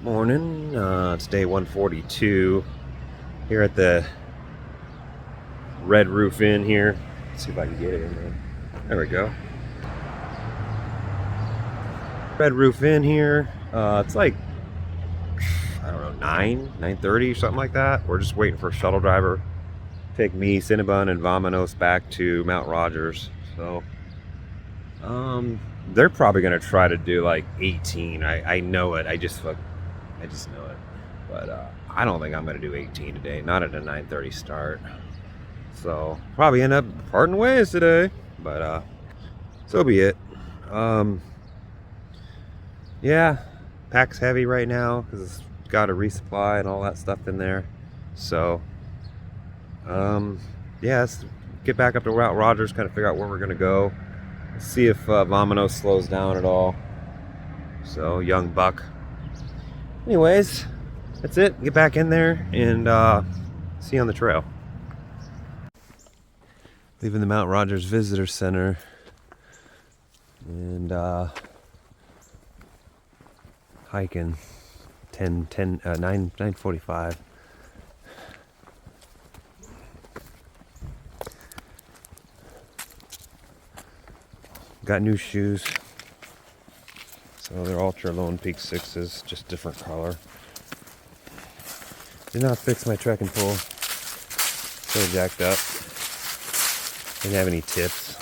Morning. It's day 142 here at the Red Roof Inn here. Let's see if I can get it in there. There we go. Red Roof Inn here. It's like, I don't know, 9:30, something like that. We're just waiting for a shuttle driver to take me, Cinnabon, and Vamanos back to Mount Rogers. So, they're probably gonna try to do like 18. I know it. I just know it. But I don't think I'm gonna do 18 today. Not at a 9:30 start. So probably end up parting ways today. But so be it. Yeah, pack's heavy right now because it's got a resupply and all that stuff in there. So yeah, let's get back up to Mount Rogers, kind of figure out where we're gonna go. See if Vomino slows down at all. So young buck. Anyways, that's it. Get back in there and see you on the trail. Leaving the Mount Rogers Visitor Center and hiking 9:45. Got new shoes. So they're Ultra Lone Peak 6s, just different color. Did not fix my trekking pole. Still jacked up. Didn't have any tips.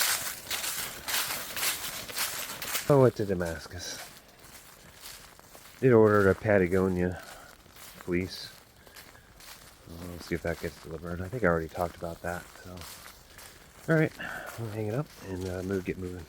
I went to Damascus. Did order a Patagonia fleece. Let's see if that gets delivered. I think I already talked about that. So, all right, I'm gonna hang it up and get moving.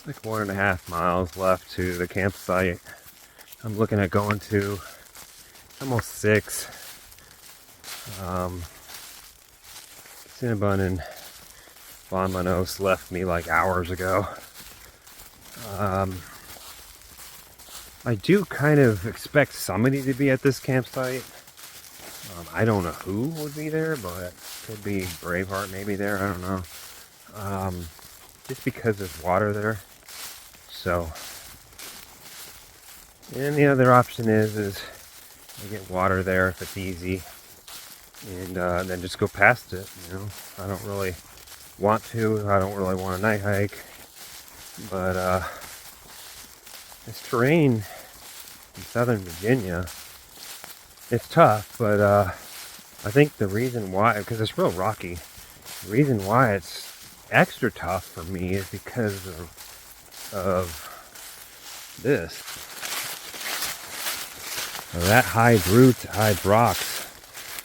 Like 1.5 miles left to the campsite. I'm looking at going to almost 6. Cinnabon and Von Manos left me like hours ago. I do kind of expect somebody to be at this campsite. I don't know who would be there, but could be Braveheart maybe there. I don't know. Just because there's water there. So, and the other option is I get water there if it's easy, and then just go past it. You know, I don't really want to. I don't really want a night hike, but this terrain in Southern Virginia, it's tough. But I think the reason why, because it's real rocky, the reason why it's extra tough for me is because of this. That high roots, high rocks.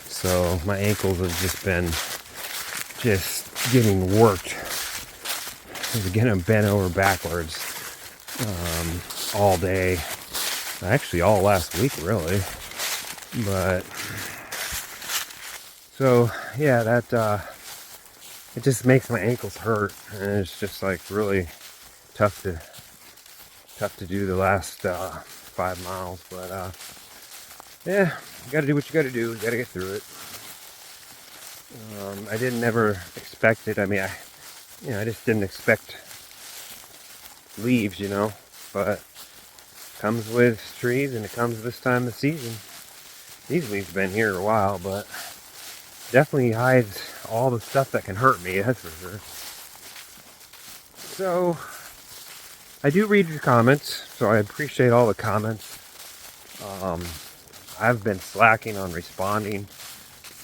So my ankles have just been getting worked. Getting bent over backwards all day. Actually all last week really. But so yeah, that it just makes my ankles hurt, and it's just like really tough to do the last 5 miles. But yeah, you gotta do what you gotta do. You gotta get through it. I didn't ever expect it. I mean, I just didn't expect leaves, but comes with trees and it comes this time of season. These leaves have been here a while, but definitely hides all the stuff that can hurt me, that's for sure. So, I do read your comments, so I appreciate all the comments. I've been slacking on responding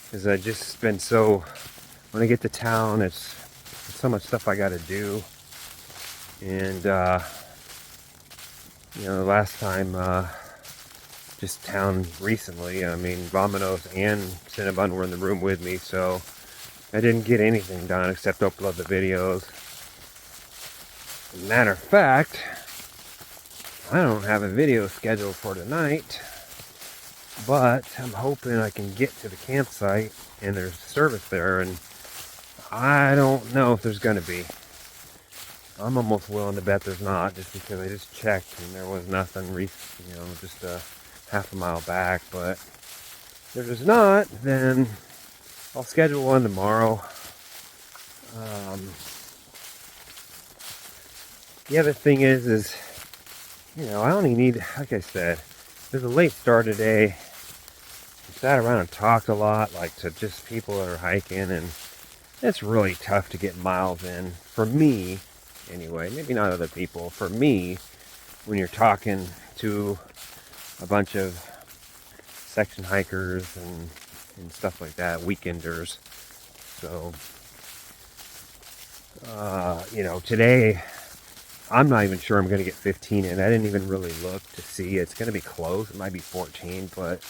because I've just been so, when I get to town, it's so much stuff I got to do. And, the last time, just town recently, I mean, Vominos and Cinnabon were in the room with me, so I didn't get anything done except upload the videos. As a matter of fact, I don't have a video scheduled for tonight, but I'm hoping I can get to the campsite and there's service there, and I don't know if there's going to be. I'm almost willing to bet there's not, just because I just checked and there was nothing, just a half a mile back. But if there's not, then I'll schedule one tomorrow. The other thing is I only need, like I said, there's a late start today. We sat around and talked a lot, like to just people that are hiking, and it's really tough to get miles in, for me anyway. Maybe not other people. For me, when you're talking to a bunch of section hikers and stuff like that, weekenders. So, today, I'm not even sure I'm going to get 15 in. I didn't even really look to see. It's going to be close. It might be 14, but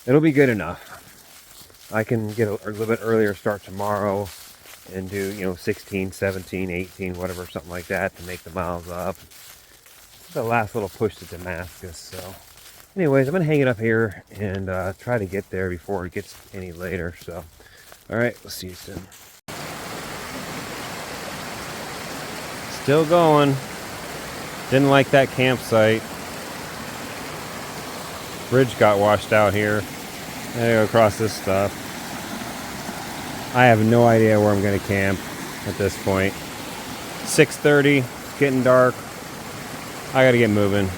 it'll be good enough. I can get a little bit earlier start tomorrow and do, 16, 17, 18, whatever, something like that to make the miles up. It's the last little push to Damascus. So, anyways, I'm going to hang it up here and try to get there before it gets any later. So, all right, we'll see you soon. Still going. Didn't like that campsite. Bridge got washed out here. I gotta go across this stuff. I have no idea where I'm gonna camp at this point. 6:30, getting dark. I gotta get moving.